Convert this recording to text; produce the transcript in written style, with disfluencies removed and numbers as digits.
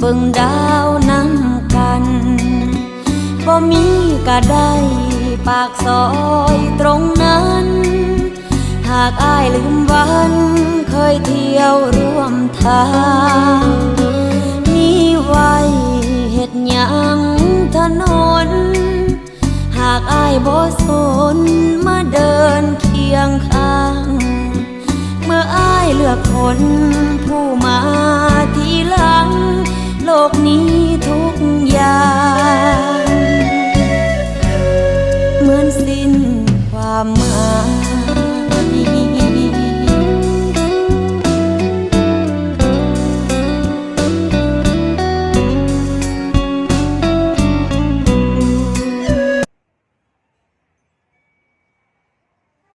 บิ่งดาวนำกันบ่มีก็ได้ปากซอยตรงนั้นหากอ้ายลืมวันเคยเที่ยวร่วมทางมีไว้เฮ็ดหยังถนนหากอ้ายบ่สนมาเดินเคียงข้างเมื่ออ้ายเลือกคนผู้มาทีหลังโลกนี้ทุกอย่างเหมือนสิ้นความหมาย